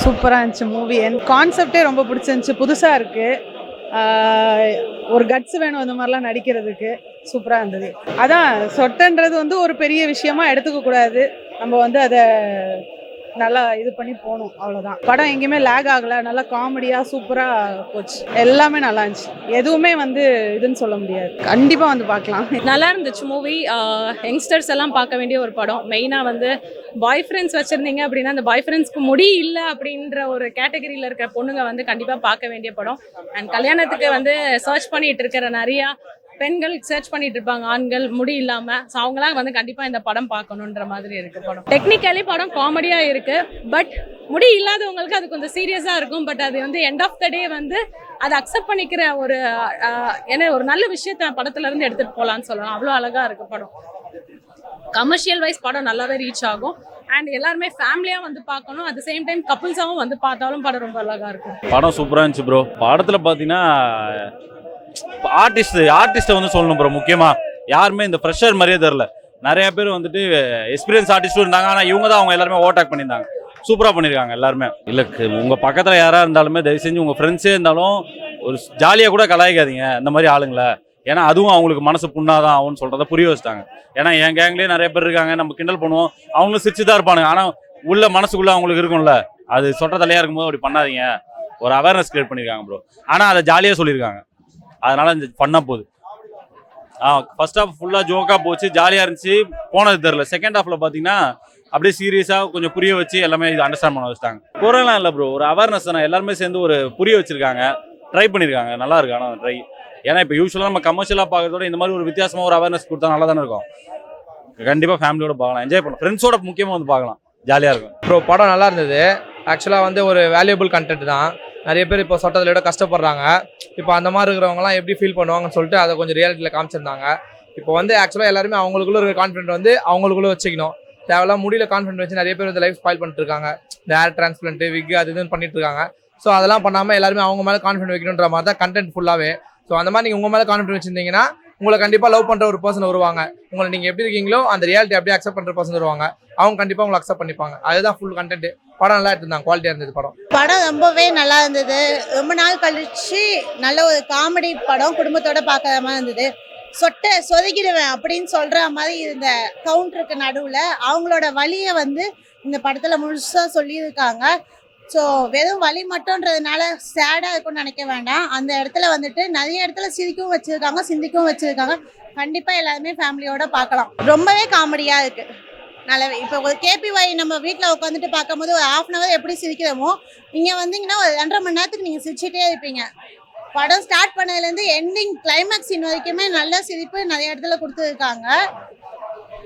சூப்பராக இருந்துச்சு மூவி. என் கான்செப்டே ரொம்ப பிடிச்சிருந்துச்சு, புதுசாக இருக்குது. ஒரு கட்ஸ் வேணும் இந்த மாதிரிலாம் நடிக்கிறதுக்கு. சூப்பராக இருந்தது. அதான் சொட்டன்றது வந்து ஒரு பெரிய விஷயமா எடுத்துக்க கூடாது. நம்ம வந்து அதை நல்லா இது பண்ணி போகணும், அவ்வளோதான். படம் எங்கேயுமே லேக் ஆகலை, நல்லா காமெடியாக சூப்பராக போச்சு. எல்லாமே நல்லா இருந்துச்சு, எதுவுமே வந்து இதுன்னு சொல்ல முடியாது. கண்டிப்பாக வந்து பார்க்கலாம். நல்லா இருந்துச்சு மூவி. யங்ஸ்டர்ஸ் எல்லாம் பார்க்க வேண்டிய ஒரு படம். மெயினாக வந்து பாய் ஃப்ரெண்ட்ஸ் வச்சுருந்தீங்க அப்படின்னா அந்த பாய் ஃப்ரெண்ட்ஸ்க்கு முடி இல்லை அப்படின்ற ஒரு கேட்டகரியில் இருக்கிற பொண்ணுங்க வந்து கண்டிப்பாக பார்க்க வேண்டிய படம். அண்ட் கல்யாணத்துக்கு வந்து சர்ச் பண்ணிட்டு இருக்கிற நிறையா பெண்கள் சர்ச் பண்ணிட்டு இருப்பாங்க, ஆண்கள் முடி இல்லாமல். ஸோ அவங்களாம் வந்து கண்டிப்பாக இந்த படம் பார்க்கணுன்ற மாதிரி இருக்கு படம். டெக்னிக்கலி படம் காமெடியாக இருக்கு, பட் முடி இல்லாதவங்களுக்கு அது கொஞ்சம் சீரியஸாக இருக்கும். பட் அது வந்து எண்ட் ஆஃப் த டே வந்து அதை அக்செப்ட் பண்ணிக்கிற ஒரு ஏன்னா ஒரு நல்ல விஷயத்த படத்துல இருந்து எடுத்துட்டு போகலான்னு சொல்லலாம். அவ்வளோ அழகா இருக்கு படம். கமர்ஷியல் வைஸ் படம் நல்லாவே ரீச் ஆகும். அண்ட் எல்லாருமே ஃபேமிலியா வந்து பார்க்கணும். அட் த சேம் டைம் கப்புள்ஸாவும் வந்து பார்த்தாலும் படம் ரொம்ப அழகா இருக்கும். படம் சூப்பராக இருந்துச்சு ப்ரோ. படத்தில் பார்த்தீங்கன்னா ஆர்டிஸ்ட்டை வந்து சொல்லணும் ப்ரோ. முக்கியமாக யாருமே இந்த ஃப்ரெஷர் மாதிரியே தெரில. நிறைய பேர் வந்துட்டு எக்ஸ்பீரியன்ஸ் ஆர்டிஸ்ட்டும் இருந்தாங்க, ஆனால் இவங்க தான் அவங்க எல்லாருமே ஓவர்டேக் பண்ணியிருந்தாங்க. சூப்பராக பண்ணியிருக்காங்க எல்லாருமே. இல்லை உங்கள் பக்கத்தில் யாராக இருந்தாலுமே தயவு செஞ்சு உங்கள் ஃப்ரெண்ட்ஸே இருந்தாலும் ஒரு ஜாலியாக கூட கலாய்க்காதீங்க இந்த மாதிரி ஆளுங்களை. ஏன்னா அதுவும் அவங்களுக்கு மனசு புண்ணாதான் ஆகும்னு சொல்கிறத புரிய வச்சுட்டாங்க. ஏன்னா என் கேங்லேயே நிறைய பேர் இருக்காங்க, நம்ம கிண்டல் பண்ணுவோம், அவங்களும் சிரிச்சு தான் இருப்பானுங்க. ஆனால் உள்ள மனசுக்குள்ளே அவங்களுக்கு இருக்கும்ல, அது சொட்ட தலையாக இருக்கும்போது அப்படி பண்ணாதீங்க, ஒரு அவேர்னஸ் கிரியேட் பண்ணியிருக்காங்க ப்ரோ. ஆனால் அதை ஜாலியாக சொல்லியிருக்காங்க, அதனால இந்த பண்ண போகுது. ஃபர்ஸ்ட் ஹாஃப் ஃபுல்லாக ஜோக்காக போச்சு, ஜாலியாக இருந்துச்சு, போனது தெரில. செகண்ட் ஹாஃபில் பார்த்தீங்கன்னா அப்படியே சீரியஸாக கொஞ்சம் புரிய வச்சு எல்லாமே இது அண்டர்ஸ்டாண்ட் பண்ண வச்சுட்டாங்க. குறைலாம் இல்லை ப்ரோ, ஒரு அவேர்னஸ் தானே. எல்லாருமே சேர்ந்து ஒரு புரிய வச்சுருக்காங்க, ட்ரை பண்ணியிருக்காங்க, நல்லா இருக்கு. ஆனால் ட்ரை ஏன்னா இப்போ யூஸ்வலாக நம்ம கமர்ஷியலாக பார்க்கறதோட இந்த மாதிரி ஒரு வித்தியாசமாக ஒரு அவேர்னஸ் கொடுத்தா நல்லா தானே இருக்கும். கண்டிப்பாக ஃபேமிலியோட பார்க்கலாம், என்ஜாய் பண்ணலாம், ஃப்ரெண்ட்ஸோட முக்கியமாக வந்து பார்க்கலாம், ஜாலியாக இருக்கும் ப்ரோ. படம் நல்லா இருந்தது. ஆக்சுவலாக வந்து ஒரு வேல்யூபிள் கண்டென்ட் தான். நிறைய பேர் இப்போ சொட்டத்தில் விட கஷ்டப்படுறாங்க. இப்போ அந்த மாதிரி இருக்கிறவங்கலாம் எப்படி ஃபீல் பண்ணுவாங்கன்னு சொல்லிட்டு அதை கொஞ்சம் ரியாலிட்டியில் காமிச்சிருந்தாங்க. இப்போ வந்து ஆக்சுவலாக எல்லாருமே அவங்களுக்குள்ள இருக்கிற கான்ஃபிடென்ட் வந்து அவங்களுக்குள்ள வச்சுக்கணும். தேவையில்லாம் முடியல கான்ஃபிடென்ட் வச்சு நிறைய பேர் வந்து லைஃப் ஸ்பாயில் பண்ணிட்டு இருக்காங்க. இந்த ஹேர் டிரான்ஸ்பிளண்ட்டு, விக் அது இதுன்னு பண்ணிட்டு இருக்காங்க. ஸோ அதெல்லாம் பண்ணாமல் எல்லாருமே அவங்க மேலே கான்ஃபிடென்ட் வைக்கணுன்ற மாதிரி தான் கண்டென்ட் ஃபுல்லாகவே. ஸோ அந்த மாதிரி நீங்கள் உங்கள் மேலே கான்ஃபிடென்ட் வச்சிருந்தீங்கன்னா உங்களை கண்டிப்பாக லவ் பண்ணுற ஒரு பர்சன் வருவாங்க. உங்களை நீங்கள் எப்படி இருக்கீங்களோ அந்த ரியாலிட்டி அப்படியே அக்செப்ட் பண்ணுற பர்சன் வருவாங்க. அவங்க கண்டிப்பாக உங்களை அக்செப்ட் பண்ணிப்பாங்க. அதுதான் ஃபுல் கண்டென்ட். படம் நல்லா எடுத்துருந்தாங்க, குவாலிட்டியாக இருந்தது படம் ரொம்பவே நல்லா இருந்தது. ரொம்ப நாள் கழிச்சு நல்ல ஒரு காமெடி படம் குடும்பத்தோட பார்க்குற மாதிரி இருந்தது. சொதக்கிடுவேன் அப்படின்னு சொல்கிற மாதிரி இந்த கவுண்டருக்கு நடுவில் அவங்களோட வலியை வந்து இந்த படத்தில் முழுசாக சொல்லியிருக்காங்க. ஸோ வெறும் வலி மட்டும்ன்றதுனால சேடாக இருக்கும்னு நினைக்க வேண்டாம். அந்த இடத்துல வந்துட்டு நிறைய இடத்துல சிரிக்கவும் வச்சுருக்காங்க, சிந்திக்கவும் வச்சுருக்காங்க. கண்டிப்பாக எல்லாருமே ஃபேமிலியோட பார்க்கலாம். ரொம்பவே காமெடியாக இருக்குது, நல்லாவே. இப்போ ஒரு கேபிஒய் நம்ம வீட்டில் உட்காந்துட்டு பார்க்கும்போது ஒரு 1/2 hour எப்படி சிரிக்கிறோமோ, இங்கே வந்தீங்கன்னா ஒரு 2.5 மணி நேரத்துக்கு நீங்கள் சிரிச்சிட்டே இருப்பீங்க. படம் ஸ்டார்ட் பண்ணதுலேருந்து எண்டிங் கிளைமேக்ஸ் சீன் வரைக்குமே நல்ல சிரிப்பு நிறைய இடத்துல கொடுத்துருக்காங்க.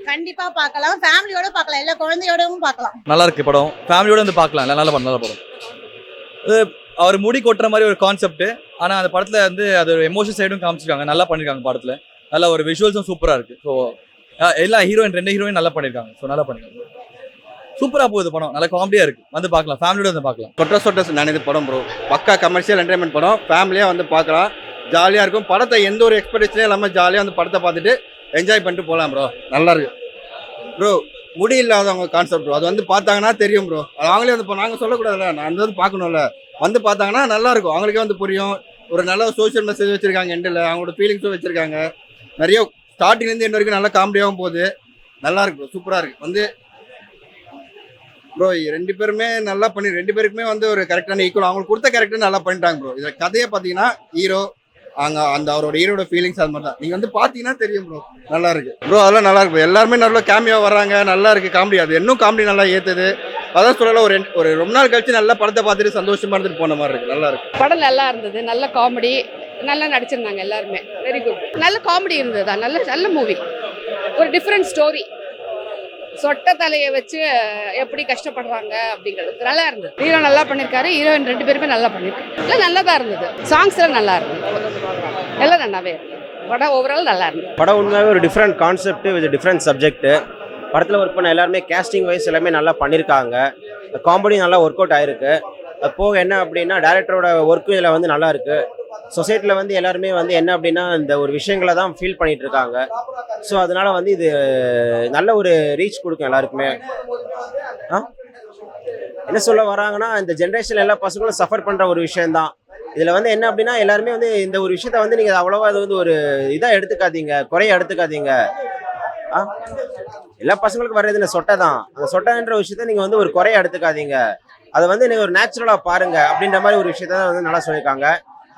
கண்டிப்பா பார்க்கலாம், ஃபேமிலியோட பார்க்கலாம், எல்லா குழந்தையோடவும் பார்க்கலாம். நல்லா இருக்கு படம், ஃபேமிலியோட வந்து பார்க்கலாம். நல்ல படம். அவர் முடி கொட்டுற மாதிரி ஒரு கான்செப்ட். ஆனால் அந்த படத்தில் வந்து அது ஒரு எமோஷன் சைடும் காமிச்சிருக்காங்க, நல்லா பண்ணியிருக்காங்க. படத்தில் நல்ல ஒரு விஷுவல்ஸும் சூப்பராக இருக்கு. ஸோ எல்லா ஹீரோயின் 2 ஹீரோயின் நல்லா பண்ணியிருக்காங்க. ஸோ நல்லா பண்ணியிருக்காங்க, சூப்பராக போகுது படம், நல்லா காமெடியாக இருக்கு. வந்து பார்க்கலாம், ஃபேமிலியோட வந்து பார்க்கலாம். சொட்ட நினைது படம் ப்ரோ, பக்கா கமர்ஷியல் என்டர்டைன்மெண்ட் படம், ஃபேமிலியாக வந்து பார்க்கலாம், ஜாலியாக இருக்கும். படத்தை எந்த ஒரு எக்ஸ்பெக்டேஷனே இல்லாமல் ஜாலியாக வந்து படத்தை பார்த்துட்டு என்ஜாய் பண்ணிட்டு போகலாம் ப்ரோ. நல்லா இருக்கு ப்ரோ. முடி இல்லாதவங்க கான்செப்ட் ப்ரோ, அது வந்து பார்த்தாங்கன்னா தெரியும் ப்ரோ. அது அவங்களே வந்து இப்போ நாங்கள் சொல்லக்கூடாதுல்ல, நான் வந்து பார்க்கணும்ல, வந்து பார்த்தாங்கன்னா நல்லா இருக்கும், அவங்களுக்கே வந்து புரியும். ஒரு நல்ல சோஷியல் மெசேஜ் வச்சிருக்காங்க, எண்டில் அவங்களோட ஃபீலிங்ஸும் வச்சிருக்காங்க. நிறைய ஸ்டார்டிங்லேருந்து எண்ட் வரைக்கும் நல்லா காமெடியாகவும் போகுது, நல்லா இருக்கு ப்ரோ, சூப்பராக இருக்கு. வந்து ப்ரோ 2 பேருமே நல்லா பண்ணி 2 பேருக்குமே வந்து ஒரு கரெக்டான ஈக்குவல், அவங்களுக்கு கொடுத்த கேரக்டர் நல்லா பண்ணிட்டாங்க ப்ரோ. இதில் கதையை பார்த்தீங்கன்னா ஹீரோ அங்கே அந்த அவரோட ஹீரோட ஃபீலிங்ஸ் அது மாதிரி தான், நீங்கள் வந்து பார்த்தீங்கன்னா தெரியும் ப்ரோ. நல்லா இருக்கு ப்ரோ, அதெல்லாம் நல்லா இருக்கு. எல்லாருமே நல்லா கேமியா வர்றாங்க, நல்லா இருக்கு காமெடி. அது இன்னும் காமெடி நல்லா ஏற்றுது. அதான் சொல்லலாம், ஒரு ரொம்ப நாள் கழிச்சு நல்லா படத்தை பார்த்துட்டு சந்தோஷமா இருந்துட்டு போன மாதிரி இருக்கு. நல்லா இருக்கு படம், நல்லா இருந்தது, நல்ல காமெடி, நல்லா நடிச்சிருந்தாங்க எல்லாருமே, வெரி குட். நல்ல காமெடி இருந்ததா, நல்ல மூவி, ஒரு டிஃப்ரெண்ட் ஸ்டோரி. சொட்ட தலையை வச்சு எப்படி கஷ்டப்படுறாங்க அப்படிங்கிறது நல்லா இருந்தது. ஹீரோ நல்லா பண்ணியிருக்காரு, ஹீரோயின் 2 பேருமே நல்லா பண்ணியிருக்காங்க. எல்லாம் நல்லா தான் இருந்தது, சாங்ஸ் எல்லாம் நல்லா இருந்தது, எல்லாம் நல்லாவே இருந்தது. படம் ஓவரால் நல்லா இருந்தது. படம் உண்மையாகவே ஒரு different concept with different subject. படத்தில் ஒர்க் பண்ண எல்லாருமே கேஸ்டிங் வைஸ் எல்லாமே நல்லா பண்ணியிருக்காங்க. காமெடி நல்லா ஒர்க் அவுட் ஆகிருக்கு. அது போக என்ன அப்படின்னா டைரக்டரோட ஒர்க்கு இதில் வந்து நல்லா இருக்குது. சொசைட்டியில் வந்து எல்லாருமே வந்து என்ன அப்படின்னா இந்த ஒரு விஷயங்களை தான் ஃபீல் பண்ணிகிட்டு இருக்காங்க. ஸோ அதனால் வந்து இது நல்ல ஒரு ரீச் கொடுக்கும் எல்லாருக்குமே. என்ன சொல்ல வராங்கன்னா இந்த ஜென்ரேஷன் எல்லா பசங்களும் சஃபர் பண்ணுற ஒரு விஷயம்தான். இதில் வந்து என்ன அப்படின்னா எல்லாருமே வந்து இந்த ஒரு விஷயத்த வந்து நீங்கள் அவ்வளோவா அது வந்து ஒரு இதாக எடுத்துக்காதீங்க, குறைய எடுத்துக்காதீங்க. எல்லா பசங்களுக்கும் வர்றது இந்த சொட்டை தான். அந்த சொட்டைன்ற விஷயத்த நீங்கள் வந்து ஒரு குறைய எடுத்துக்காதீங்க, அதை வந்து நீங்கள் ஒரு நேச்சுரலாக பாருங்க அப்படின்ற மாதிரி ஒரு விஷயத்த வந்து நல்லா சொல்லியிருக்காங்க.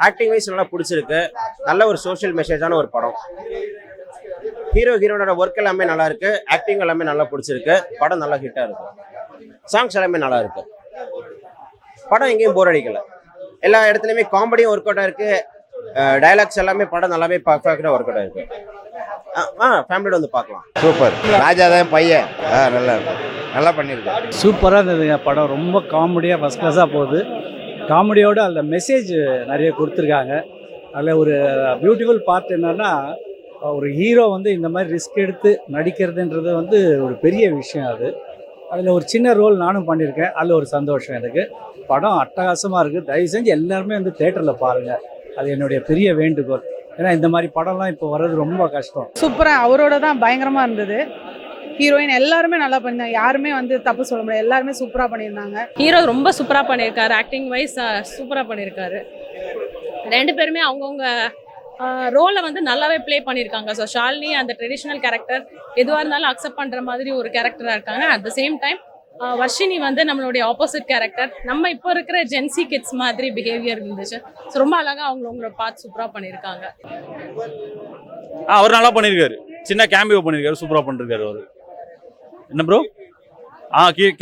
ஆக்டிங் வைஸ் நல்லா பிடிச்சிருக்கு. நல்ல ஒரு சோஷியல் மெசேஜான ஒரு படம். ஹீரோனோட ஒர்க் எல்லாமே நல்லா இருக்கு, ஆக்டிங் எல்லாமே நல்லா பிடிச்சிருக்கு. படம் நல்லா ஹிட்டா இருக்கு. சாங்ஸ் எல்லாமே நல்லா இருக்கு. படம் எங்கேயும் போர் அடிக்கல. எல்லா இடத்துலையுமே காமெடியும் ஒர்க் அவுட் ஆயிருக்கு. டயலாக்ஸ் எல்லாமே படம் நல்லாவே பர்ஃபெக்டாக ஒர்க் அவுட் ஆயிருக்கு. ஃபேமிலியோட வந்து பார்க்கலாம். சூப்பர். ராஜா தான் பையன். நல்லா இருக்கு, நல்லா பண்ணியிருக்காரு. சூப்பராக இருந்ததுங்க படம். ரொம்ப காமெடியாக ஃபஸ்ட் கிளாஸாக போகுது. காமெடியோட அதில் மெசேஜ் நிறைய கொடுத்துருக்காங்க. அதில் ஒரு பியூட்டிஃபுல் பார்ட் என்னன்னா, ஒரு ஹீரோ வந்து இந்த மாதிரி ரிஸ்க் எடுத்து நடிக்கிறதுன்றது வந்து ஒரு பெரிய விஷயம். அதில் ஒரு சின்ன ரோல் நானும் பண்ணியிருக்கேன். அதில் ஒரு சந்தோஷம் எனக்கு. படம் அட்டகாசமாக இருக்குது. தயவு செஞ்சு எல்லாருமே வந்து தேட்டரில் பாருங்கள். அது என்னுடைய பெரிய வேண்டுகோள். ஏன்னா இந்த மாதிரி படம்லாம் இப்போ வர்றது ரொம்ப கஷ்டம். சூப்பராக அவரோட தான் பயங்கரமாக இருந்தது. ஹீரோயின் எல்லாருமே நல்லா பண்ணியிருந்தாங்க. யாருமே வந்து தப்பு சொல்ல முடியாது. எல்லாருமே சூப்பராக பண்ணியிருந்தாங்க. ஹீரோ ரொம்ப சூப்பராக பண்ணியிருக்காரு. ஆக்டிங் வைஸ் சூப்பராக பண்ணியிருக்காரு. ரெண்டு பேருமே அவங்கவுங்க ரோலை வந்து நல்லாவே ப்ளே பண்ணியிருக்காங்க. ஸோ ஷாலினி அந்த ட்ரெடிஷ்னல் கேரக்டர் எதுவாக இருந்தாலும் அக்செப்ட் பண்ணுற மாதிரி ஒரு கேரக்டராக இருக்காங்க. At the same time Varshini வந்து நம்மளுடைய ஆப்போசிட் கேரக்டர். நம்ம இப்போ இருக்கிற ஜென்சி கிட்ஸ் மாதிரி பிஹேவியர் இருந்துச்சு. ஸோ ரொம்ப அழகாக அவங்களோட பார்த்து சூப்பராக பண்ணியிருக்காங்க. அவர் நல்லா பண்ணியிருக்காரு. சின்ன கேம்பியோ பண்ணியிருக்காரு. சூப்பராக பண்ணிருக்காரு அவர். என்ன ப்ரோ?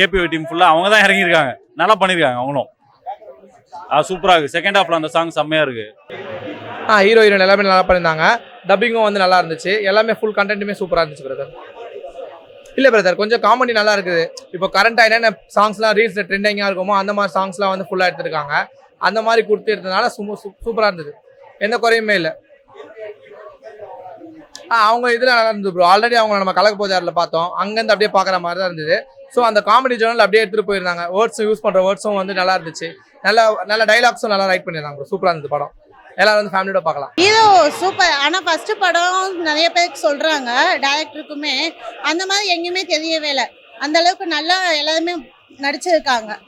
கேபிஓ டீம் ஃபுல்லாக அவங்க தான் இறங்கியிருக்காங்க. நல்லா பண்ணியிருக்காங்க அவங்களும். சூப்பராக இருக்குது. செகண்ட் ஹாஃபில் அந்த சாங் செம்மையாக இருக்குது. ஹீரோ ஹீரோயின் எல்லாமே நல்லா பண்ணியிருந்தாங்க. டப்பிங்கும் வந்து நல்லா இருந்துச்சு. எல்லாமே ஃபுல் கண்டென்ட்டுமே சூப்பராக இருந்துச்சு பிரதர். இல்லை பிரதர், கொஞ்சம் காமெடி நல்லா இருக்குது. இப்போ கரண்ட்டாக என்னென்ன சாங்ஸ்லாம் ரீல்ஸில் ட்ரெண்டிங்காக இருக்குமோ அந்த மாதிரி சாங்ஸ்லாம் வந்து ஃபுல்லாக எடுத்துருக்காங்க. அந்த மாதிரி கொடுத்து எடுத்ததுனால சூப்பராக இருந்தது. எந்த குறையுமே இல்லை. அவங்க இதில் நல்லா இருந்தது ப்ரோ. ஆல்ரெடி அவங்க நம்ம கலக்க போதாரில் பார்த்தோம். அங்கேருந்து அப்படியே பார்க்குற மாதிரி தான் இருந்தது. ஸோ அந்த காமெடி ஜேர்னல் அப்படியே எடுத்துகிட்டு போயிருந்தாங்க. வேர்ட்ஸும் யூஸ் பண்ணுற வேர்ட்ஸும் வந்து நல்லா இருந்துச்சு. நல்ல டைலாக்ஸும் நல்லா ரைட் பண்ணியிருந்தாங்க ப்ரோ. சூப்பராக இருந்தது படம். எல்லாரும் வந்து ஃபேமிலியோட பார்க்கலாம். Hero super. ஆனால் ஃபர்ஸ்ட் படம் நிறைய பேருக்கு சொல்கிறாங்க, டைரக்டருக்குமே அந்த மாதிரி எங்கேயுமே தெரியவே இல்லை. அந்த அளவுக்கு நல்லா எல்லாருமே நடிச்சிருக்காங்க.